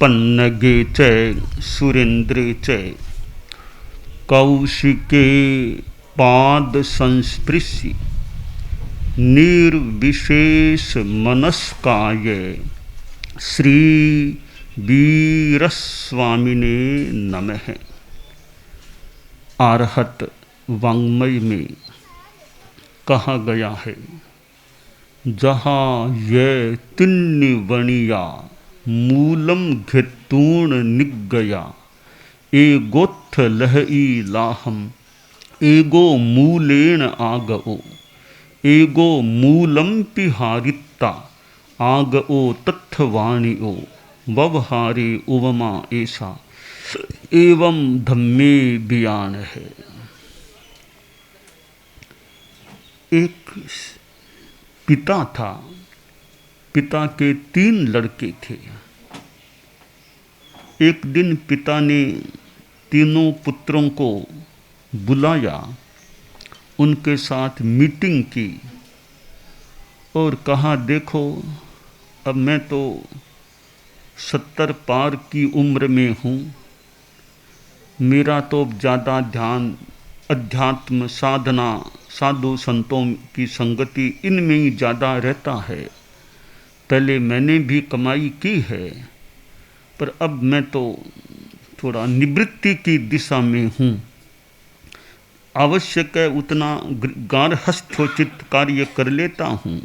पन्नगे च सुरेन्द्रे च कौशिके पाद संस्पृश्य निर्विशेष मनस्काय श्री वीरस्वामिने नमः। आरहत वाङ्मय में कहा गया है, जहाँ ये तिन्नि वणिया मूलम घेतूण निगया एगोत्थ लहई लाहम एगो मूलेन आगओ एगो मूलम पिहारिता आगओ तत्थवाणिओ व्यवहारे उवमा ऐसा एवं धम्मे बियान है। एक पिता था, पिता के 3 लड़के थे। एक दिन पिता ने तीनों पुत्रों को बुलाया, उनके साथ मीटिंग की और कहा, देखो अब मैं तो 70 पार की उम्र में हूँ, मेरा तो ज़्यादा ध्यान अध्यात्म साधना साधु संतों की संगति इनमें ही ज़्यादा रहता है। पहले मैंने भी कमाई की है, पर अब मैं तो थोड़ा निवृत्ति की दिशा में हूँ। आवश्यक है उतना गार्हस्थ्योचित कार्य कर लेता हूँ,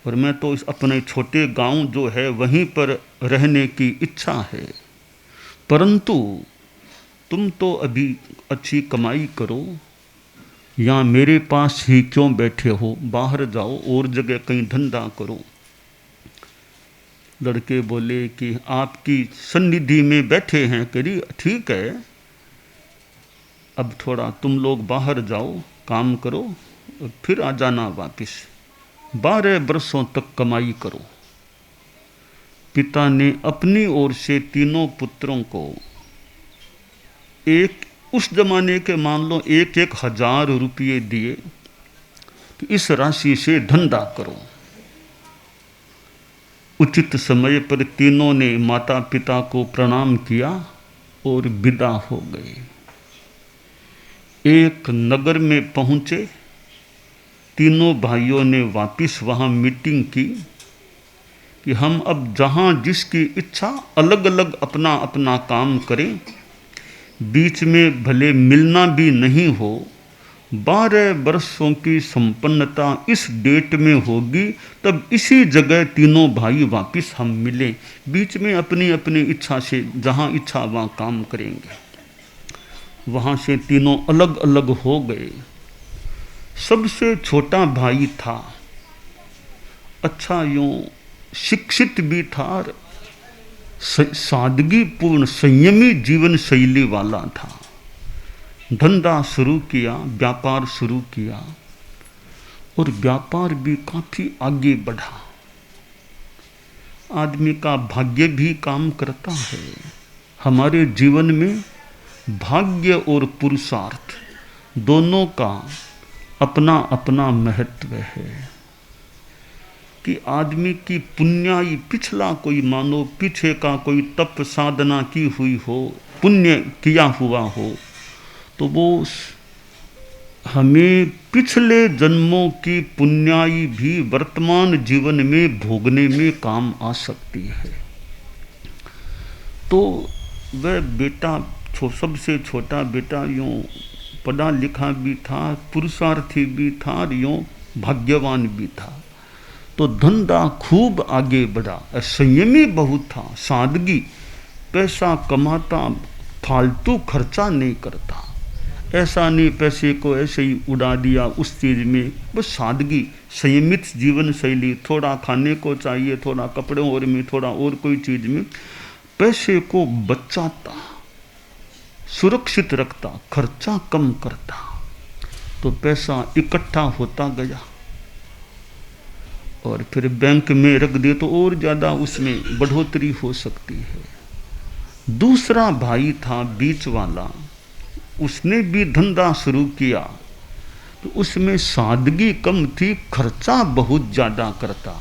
और मैं तो इस अपने छोटे गांव जो है वहीं पर रहने की इच्छा है। परंतु तुम तो अभी अच्छी कमाई करो, यहाँ मेरे पास ही क्यों बैठे हो, बाहर जाओ और जगह कहीं धंधा करो। लड़के बोले कि आपकी सन्निधि में बैठे हैं, करी ठीक है, अब थोड़ा तुम लोग बाहर जाओ, काम करो और फिर आ जाना वापस, 12 वर्षों तक कमाई करो। पिता ने अपनी ओर से तीनों पुत्रों को एक, उस जमाने के मान लो 1,000 रुपये दिए कि इस राशि से धंधा करो। उचित समय पर तीनों ने माता पिता को प्रणाम किया और विदा हो गए। एक नगर में पहुंचे, तीनों भाइयों ने वापिस वहाँ मीटिंग की कि हम अब जहाँ जिसकी इच्छा अलग अलग अपना अपना काम करें, बीच में भले मिलना भी नहीं हो, 12 वर्षों की संपन्नता इस डेट में होगी, तब इसी जगह तीनों भाई वापिस हम मिलें, बीच में अपनी अपनी इच्छा से जहाँ इच्छा वहाँ काम करेंगे। वहाँ से तीनों अलग अलग हो गए। सबसे छोटा भाई था, अच्छा यूँ शिक्षित भी था, सादगीपूर्ण संयमी जीवन शैली वाला था। धंधा शुरू किया, व्यापार शुरू किया और व्यापार भी काफ़ी आगे बढ़ा। आदमी का भाग्य भी काम करता है। हमारे जीवन में भाग्य और पुरुषार्थ दोनों का अपना अपना महत्व है कि आदमी की पुण्याई पिछला कोई मानो पीछे का कोई तप साधना की हुई हो, पुण्य किया हुआ हो, तो वो हमें पिछले जन्मों की पुण्याई भी वर्तमान जीवन में भोगने में काम आ सकती है। तो वह बेटा सबसे छोटा बेटा यूँ पढ़ा लिखा भी था, पुरुषार्थी भी था और यूँ भाग्यवान भी था। तो धंधा खूब आगे बढ़ा, संयमी बहुत था, सादगी, पैसा कमाता, फालतू खर्चा नहीं करता, ऐसा नहीं पैसे को ऐसे ही उड़ा दिया उस चीज़ में, बस सादगी, संयमित जीवन शैली, थोड़ा खाने को चाहिए, थोड़ा कपड़ों और में, थोड़ा और कोई चीज़ में, पैसे को बचाता, सुरक्षित रखता, खर्चा कम करता, तो पैसा इकट्ठा होता गया और फिर बैंक में रख दे तो और ज़्यादा उसमें बढ़ोतरी हो सकती है। दूसरा भाई था बीच वाला, उसने भी धंधा शुरू किया, तो उसमें सादगी कम थी, खर्चा बहुत ज़्यादा करता,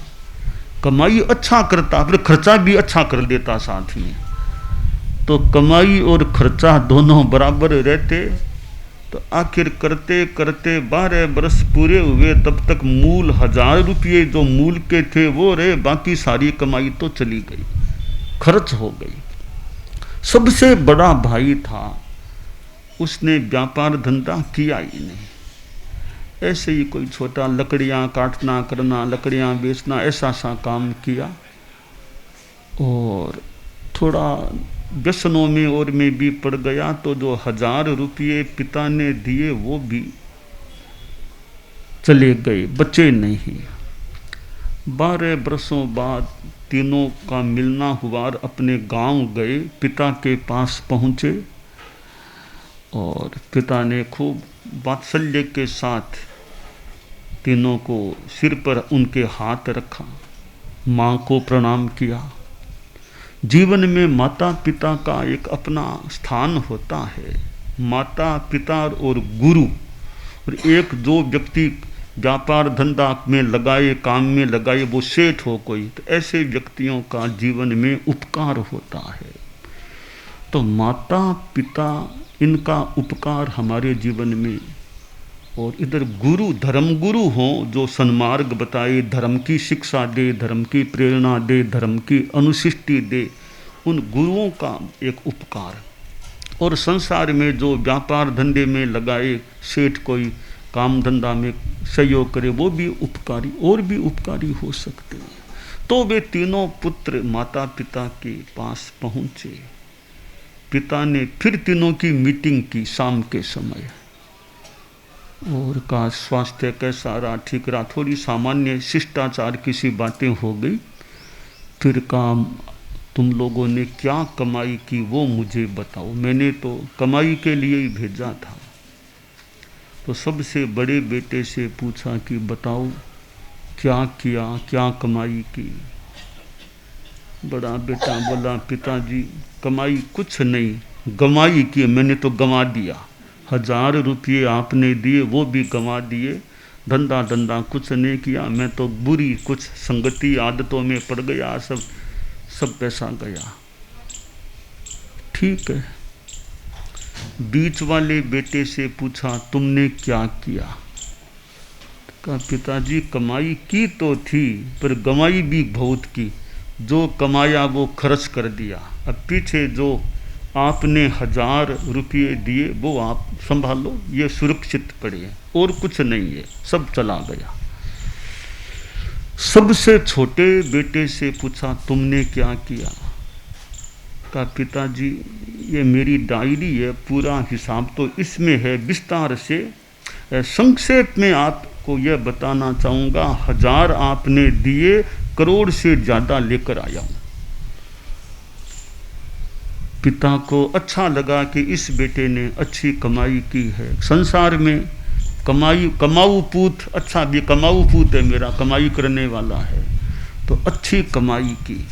कमाई अच्छा करता, फिर खर्चा भी अच्छा कर देता साथ में। तो कमाई और खर्चा दोनों बराबर रहते। तो आखिर करते करते 12 बरस पूरे हुए, तब तक मूल 1000 रुपये जो मूल के थे वो रहे, बाकी सारी कमाई तो चली गई, खर्च हो गई। सबसे बड़ा भाई था, उसने व्यापार धंधा किया ही नहीं, ऐसे ही कोई छोटा लकड़ियाँ काटना करना, लकड़ियाँ बेचना, ऐसा सा काम किया। और थोड़ा व्यसनों में और में भी पड़ गया, तो जो 1000 रुपये पिता ने दिए वो भी चले गए, बचे नहीं। 12 बरसों बाद तीनों का मिलना हुआ और अपने गांव गए, पिता के पास पहुँचे और पिता ने खूब वात्सल्य के साथ तीनों को सिर पर उनके हाथ रखा, माँ को प्रणाम किया। जीवन में माता पिता का एक अपना स्थान होता है। माता पिता और गुरु, और एक जो व्यक्ति व्यापार धंधा में लगाए, काम में लगाए, वो सेठ हो कोई, तो ऐसे व्यक्तियों का जीवन में उपकार होता है। तो माता पिता, इनका उपकार हमारे जीवन में, और इधर गुरु, धर्म गुरु हों जो सन्मार्ग बताए, धर्म की शिक्षा दे, धर्म की प्रेरणा दे, धर्म की अनुशिष्टि दे, उन गुरुओं का एक उपकार। और संसार में जो व्यापार धंधे में लगाए, सेठ कोई काम धंधा में सहयोग करे, वो भी उपकारी, और भी उपकारी हो सकते हैं। तो वे तीनों पुत्र माता पिता के पास पहुँचे। पिता ने फिर तीनों की मीटिंग की शाम के समय, और कहा स्वास्थ्य कैसा रहा, ठीक रहा, थोड़ी सामान्य शिष्टाचार की सी बातें हो गई। फिर कहा तुम लोगों ने क्या कमाई की वो मुझे बताओ, मैंने तो कमाई के लिए ही भेजा था। तो सबसे बड़े बेटे से पूछा कि बताओ क्या किया, क्या कमाई की। बड़ा बेटा बोला पिताजी कमाई कुछ नहीं, गमाई की, मैंने तो गंवा दिया। 1000 रुपये आपने दिए वो भी गंवा दिए, धंधा धंधा कुछ नहीं किया, मैं तो बुरी कुछ संगति आदतों में पड़ गया, सब पैसा गया। ठीक है। बीच वाले बेटे से पूछा तुमने क्या किया। कहा पिताजी कमाई की तो थी, पर गंवाई भी बहुत की, जो कमाया वो खर्च कर दिया। अब पीछे जो आपने 1000 रुपये दिए वो आप संभालो, ये सुरक्षित पड़े हैं, और कुछ नहीं है, सब चला गया। सबसे छोटे बेटे से पूछा तुमने क्या किया। कहा पिताजी ये मेरी डायरी है, पूरा हिसाब तो इसमें है, विस्तार से संक्षेप में आपको यह बताना चाहूँगा। 1000 आपने दिए, करोड़ से ज़्यादा लेकर आया हूँ। पिता को अच्छा लगा कि इस बेटे ने अच्छी कमाई की है। संसार में कमाऊ पूत, अच्छा भी कमाऊ पूत है मेरा, कमाई करने वाला है, तो अच्छी कमाई की।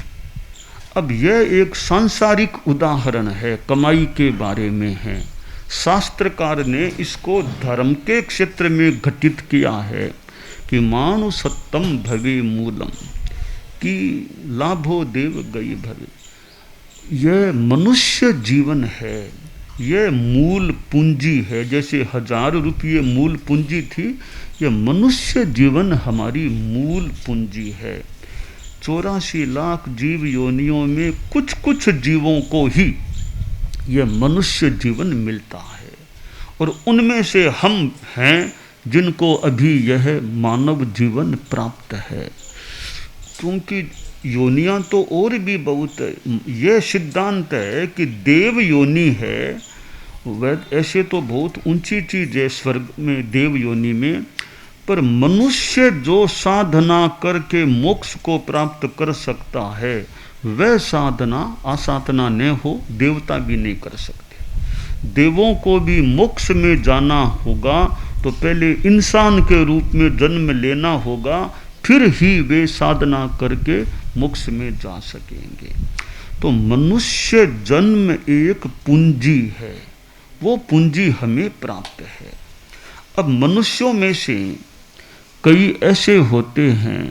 अब यह एक सांसारिक उदाहरण है, कमाई के बारे में है। शास्त्रकार ने इसको धर्म के क्षेत्र में घटित किया है कि मानुषत्तम भवे मूलम, कि लाभो देव गई भवे। यह मनुष्य जीवन है, यह मूल पूंजी है। जैसे 1000 रुपये मूल पूंजी थी, यह मनुष्य जीवन हमारी मूल पूंजी है। 84 लाख जीव योनियों में कुछ कुछ जीवों को ही यह मनुष्य जीवन मिलता है, और उनमें से हम हैं जिनको अभी यह मानव जीवन प्राप्त है। क्योंकि योनियां तो और भी बहुत है। यह सिद्धांत है कि देव योनि है, वह ऐसे तो बहुत ऊंची चीज है स्वर्ग में, देव योनि में, पर मनुष्य जो साधना करके मोक्ष को प्राप्त कर सकता है, वह साधना आसाधना न हो, देवता भी नहीं कर सकते। देवों को भी मोक्ष में जाना होगा तो पहले इंसान के रूप में जन्म लेना होगा, फिर ही वे साधना करके मोक्ष में जा सकेंगे। तो मनुष्य जन्म एक पूंजी है, वो पूंजी हमें प्राप्त है। अब मनुष्यों में से कई ऐसे होते हैं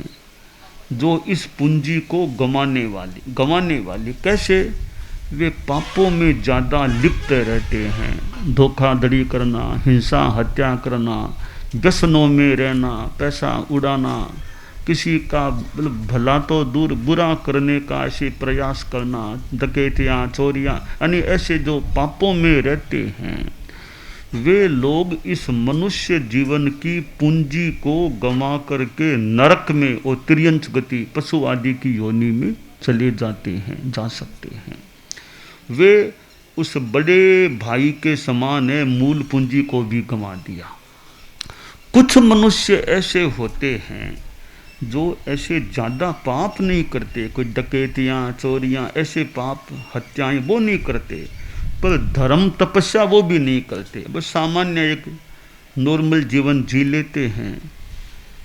जो इस पूंजी को गंवाने वाली कैसे? वे पापों में ज़्यादा लिप्त रहते हैं। धोखाधड़ी करना, हिंसा हत्या करना, व्यसनों में रहना, पैसा उड़ाना, किसी का मतलब भला तो दूर बुरा करने का ऐसे प्रयास करना, डकैतियाँ चोरियाँ, यानी ऐसे जो पापों में रहते हैं, वे लोग इस मनुष्य जीवन की पूंजी को गंवा करके नरक में और तिर्यंच गति पशु आदि की योनि में चले जाते हैं, जा सकते हैं। वे उस बड़े भाई के समान है, मूल पूंजी को भी गंवा दिया। कुछ मनुष्य ऐसे होते हैं जो ऐसे ज़्यादा पाप नहीं करते, कोई डकैतियाँ चोरियाँ ऐसे पाप हत्याएं वो नहीं करते, पर धर्म तपस्या वो भी नहीं करते, बस सामान्य एक नॉर्मल जीवन जी लेते हैं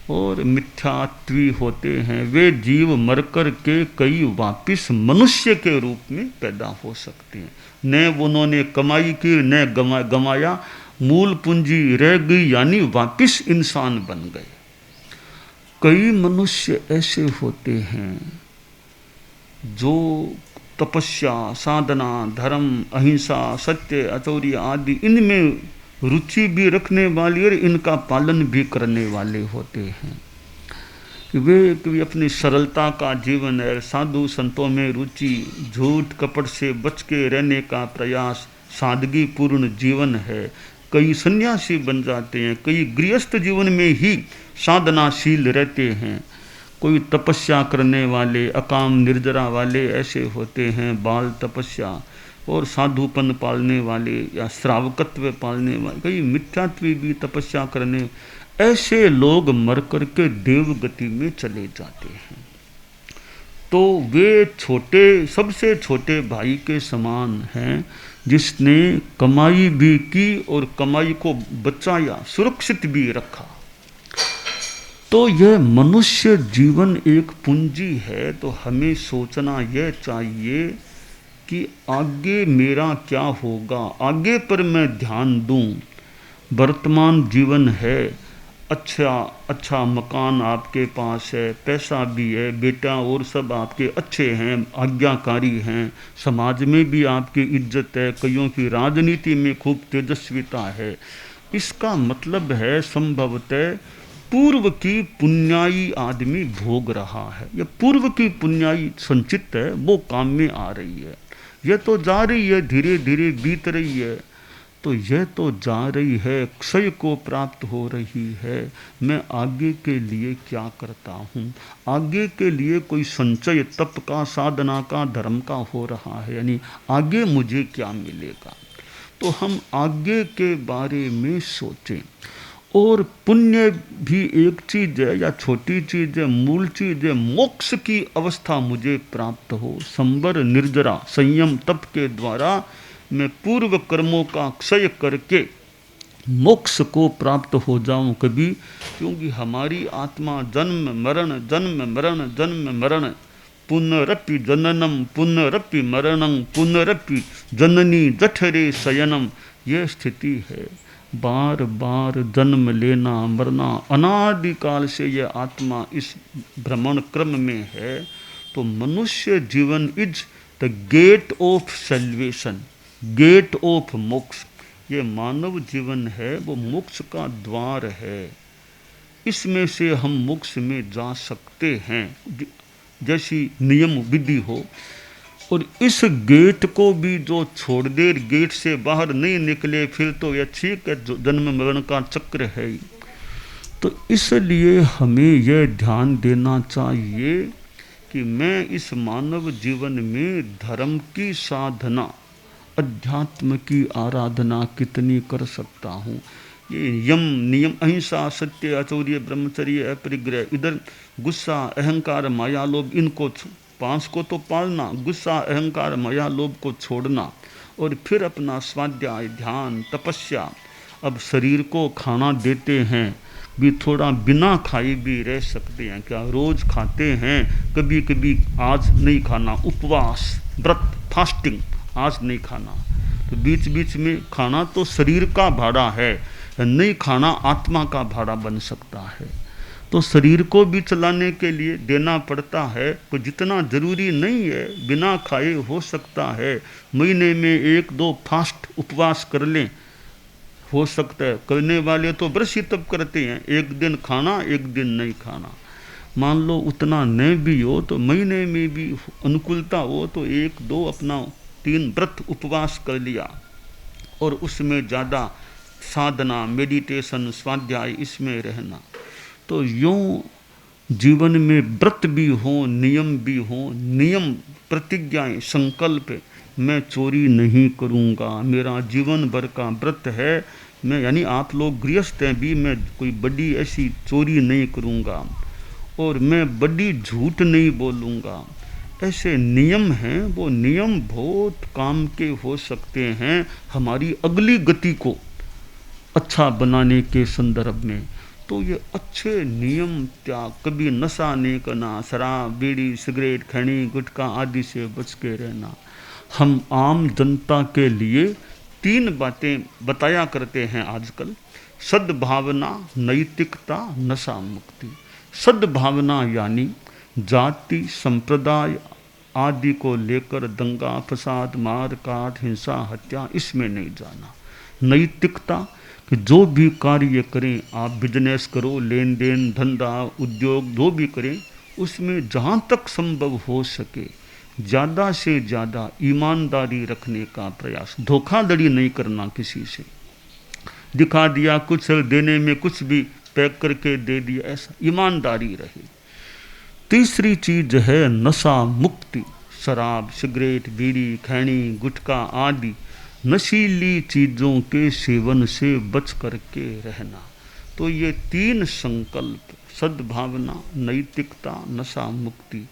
और मिथ्यात्वी होते हैं। वे जीव मर कर के कई वापिस मनुष्य के रूप में पैदा हो सकते हैं। न उन्होंने कमाई की न गमाया, मूल पूंजी रह गई, यानी वापिस इंसान बन गए। कई मनुष्य ऐसे होते हैं जो तपस्या, साधना, धर्म, अहिंसा, सत्य, अचौर्य आदि इनमें रुचि भी रखने वाले और इनका पालन भी करने वाले होते हैं। वे अपनी सरलता का जीवन है, साधु संतों में रुचि, झूठ कपट से बच के रहने का प्रयास, सादगी पूर्ण जीवन है। कई सन्यासी बन जाते हैं, कई गृहस्थ जीवन में ही साधनाशील रहते हैं। कोई तपस्या करने वाले, अकाम निर्जरा वाले ऐसे होते हैं, बाल तपस्या और साधुपन पालने वाले या श्रावकत्व पालने वाले, कई मिथ्यात्वी भी तपस्या करने, ऐसे लोग मर करके देव गति में चले जाते हैं। तो वे छोटे, सबसे छोटे भाई के समान हैं, जिसने कमाई भी की और कमाई को बचाया, सुरक्षित भी रखा। तो यह मनुष्य जीवन एक पूंजी है। तो हमें सोचना यह चाहिए कि आगे मेरा क्या होगा, आगे पर मैं ध्यान दूं। वर्तमान जीवन है, अच्छा मकान आपके पास है, पैसा भी है, बेटा और सब आपके अच्छे हैं, आज्ञाकारी हैं, समाज में भी आपकी इज्जत है, कईयों की राजनीति में खूब तेजस्विता है। इसका मतलब है संभवतः पूर्व की पुण्याई आदमी भोग रहा है, या पूर्व की पुण्याई संचित है, वो काम में आ रही है। यह तो जा रही है, धीरे धीरे बीत रही है, तो यह तो जा रही है, क्षय को प्राप्त हो रही है। मैं आगे के लिए क्या करता हूँ, आगे के लिए कोई संचय तप का, साधना का, धर्म का हो रहा है, यानी आगे मुझे क्या मिलेगा। तो हम आगे के बारे में सोचें। और पुण्य भी एक चीज़ है या छोटी चीज़ है, मूल चीज़ है, मोक्ष की अवस्था मुझे प्राप्त हो, संवर निर्जरा संयम तप के द्वारा मैं पूर्व कर्मों का क्षय करके मोक्ष को प्राप्त हो जाऊं कभी। क्योंकि हमारी आत्मा जन्म मरण जन्म मरण जन्म मरण, पुनरपि जननम पुनरपि मरणं पुनरपि जननी जठरे शयनम, यह स्थिति है। बार बार जन्म लेना मरना, अनादिकाल से यह आत्मा इस भ्रमण क्रम में है। तो मनुष्य जीवन is the gate of salvation, gate of moksha. ये मानव जीवन है, वो मोक्ष का द्वार है। इसमें से हम मोक्ष में जा सकते हैं जैसी नियम विधि हो। और इस गेट को भी जो छोड़ दे, गेट से बाहर नहीं निकले, फिर तो यह ठीक है, जो जन्म मरण का चक्र है। तो इसलिए हमें यह ध्यान देना चाहिए कि मैं इस मानव जीवन में धर्म की साधना, अध्यात्म की आराधना कितनी कर सकता हूँ। ये यम नियम, अहिंसा, सत्य, अचौर्य, ब्रह्मचर्य, अपरिग्रह, इधर गुस्सा, अहंकार, माया, लोभ, इनको 5 को तो पालना, गुस्सा, अहंकार, माया, लोभ को छोड़ना, और फिर अपना स्वाध्याय, ध्यान, तपस्या। अब शरीर को खाना देते हैं भी, थोड़ा बिना खाए भी रह सकते हैं क्या? रोज खाते हैं, कभी कभी आज नहीं खाना, उपवास, व्रत, फास्टिंग, आज नहीं खाना। तो बीच बीच में खाना तो शरीर का भाड़ा है, नहीं खाना आत्मा का भाड़ा बन सकता है। तो शरीर को भी चलाने के लिए देना पड़ता है, तो जितना ज़रूरी नहीं है, बिना खाए हो सकता है, महीने में 1-2 फास्ट उपवास कर लें, हो सकता है। करने वाले तो व्रत ही तब करते हैं, एक दिन खाना एक दिन नहीं खाना। मान लो उतना नहीं भी हो तो महीने में भी अनुकूलता हो तो 1-2 अपना 3 व्रत उपवास कर लिया, और उसमें ज़्यादा साधना, मेडिटेशन, स्वाध्याय इसमें रहना। तो यूँ जीवन में व्रत भी हो, नियम भी हो, नियम, प्रतिज्ञाएं, संकल्प, मैं चोरी नहीं करूँगा, मेरा जीवन भर का व्रत है, मैं यानी आप लोग गृहस्थ हैं भी, मैं कोई बड़ी ऐसी चोरी नहीं करूँगा और मैं बड़ी झूठ नहीं बोलूँगा। ऐसे नियम हैं, वो नियम बहुत काम के हो सकते हैं हमारी अगली गति को अच्छा बनाने के संदर्भ में। तो ये अच्छे नियम त्याग, कभी नशा नहीं करना, शराब, बीड़ी, सिगरेट, खैनी, गुटखा आदि से बच के रहना। हम आम जनता के लिए 3 बातें बताया करते हैं आजकल: सद्भावना, नैतिकता, नशा मुक्ति। सद्भावना यानी जाति, संप्रदाय आदि को लेकर दंगा फसाद, मार काट, हिंसा, हत्या, इसमें नहीं जाना। नैतिकता कि जो भी कार्य करें, आप बिजनेस करो, लेन देन, धंधा, उद्योग जो भी करें, उसमें जहाँ तक संभव हो सके ज़्यादा से ज़्यादा ईमानदारी रखने का प्रयास, धोखाधड़ी नहीं करना किसी से। दिखा दिया कुछ, देने में कुछ भी पैक करके दे दिया, ऐसा ईमानदारी रहे। तीसरी चीज है नशा मुक्ति। शराब, सिगरेट, बीड़ी, खैनी, गुटखा आदि नशीली चीज़ों के सेवन से बच करके रहना। तो ये 3 संकल्प, सद्भावना, नैतिकता, नशा मुक्ति,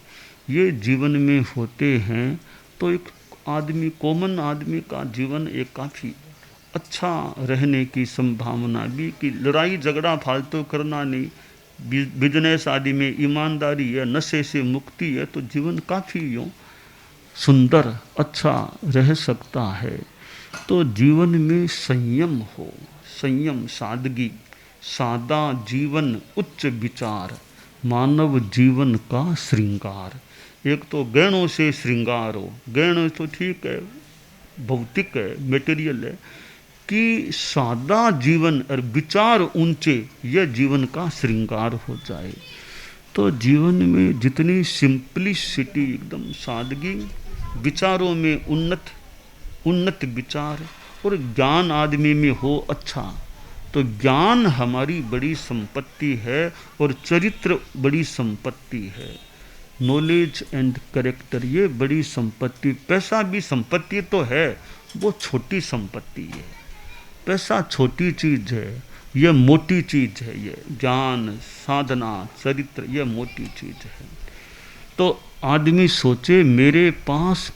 ये जीवन में होते हैं तो एक आदमी, कॉमन आदमी का जीवन एक काफ़ी अच्छा रहने की संभावना भी, कि लड़ाई झगड़ा फालतू करना नहीं, बिजनेस आदि में ईमानदारी है, नशे से मुक्ति है, तो जीवन काफ़ी यूँ सुंदर अच्छा रह सकता है। तो जीवन में संयम हो, संयम, सादगी, सादा जीवन, उच्च विचार, मानव जीवन का श्रृंगार। एक तो गहनों से श्रृंगार हो, गहन तो ठीक है, भौतिक है, मेटेरियल है, कि सादा जीवन और विचार ऊंचे, यह जीवन का श्रृंगार हो जाए। तो जीवन में जितनी सिंपलिसिटी, एकदम सादगी, विचारों में उन्नत विचार और ज्ञान आदमी में हो अच्छा, तो ज्ञान हमारी बड़ी संपत्ति है और चरित्र बड़ी संपत्ति है। नॉलेज एंड कैरेक्टर, ये बड़ी संपत्ति। पैसा भी संपत्ति तो है, वो छोटी संपत्ति है। पैसा छोटी चीज़ है, ये मोटी चीज़ है। ये ज्ञान, साधना, चरित्र, ये मोटी चीज़ है। तो आदमी सोचे मेरे पास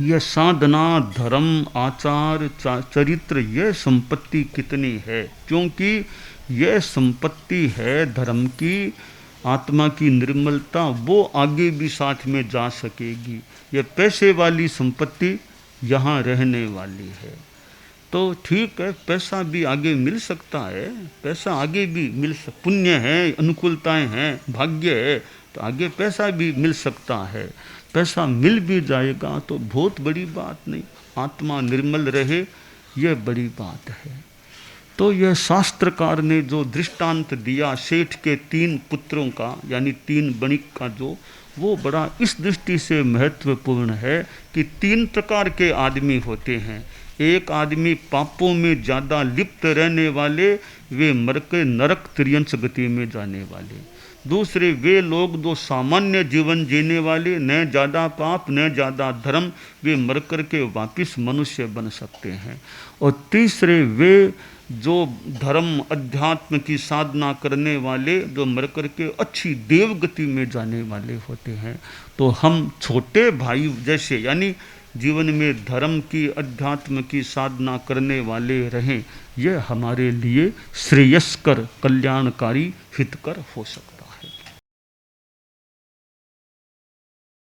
यह साधना, धर्म, आचार, चरित्र, यह संपत्ति कितनी है, क्योंकि यह संपत्ति है धर्म की, आत्मा की निर्मलता, वो आगे भी साथ में जा सकेगी। यह पैसे वाली संपत्ति यहाँ रहने वाली है। तो ठीक है, पैसा भी आगे मिल सकता है, पैसा आगे भी पुण्य है, अनुकूलताएं हैं, भाग्य है, तो आगे पैसा भी मिल सकता है। पैसा मिल भी जाएगा तो बहुत बड़ी बात नहीं, आत्मा निर्मल रहे, यह बड़ी बात है। तो यह शास्त्रकार ने जो दृष्टांत दिया सेठ के 3 पुत्रों का, यानी 3 बणिक का, जो वो बड़ा इस दृष्टि से महत्वपूर्ण है कि 3 प्रकार के आदमी होते हैं। एक आदमी पापों में ज़्यादा लिप्त रहने वाले, वे मर के नरक तिर्यंश गति में जाने वाले। दूसरे वे लोग जो सामान्य जीवन जीने वाले, न ज़्यादा पाप न ज़्यादा धर्म, वे मर कर के वापिस मनुष्य बन सकते हैं। और तीसरे वे जो धर्म अध्यात्म की साधना करने वाले, जो मर कर के अच्छी देव गति में जाने वाले होते हैं। तो हम छोटे भाई जैसे, यानी जीवन में धर्म की, अध्यात्म की साधना करने वाले रहें, यह हमारे लिए श्रेयस्कर, कल्याणकारी, हितकर हो सकता है।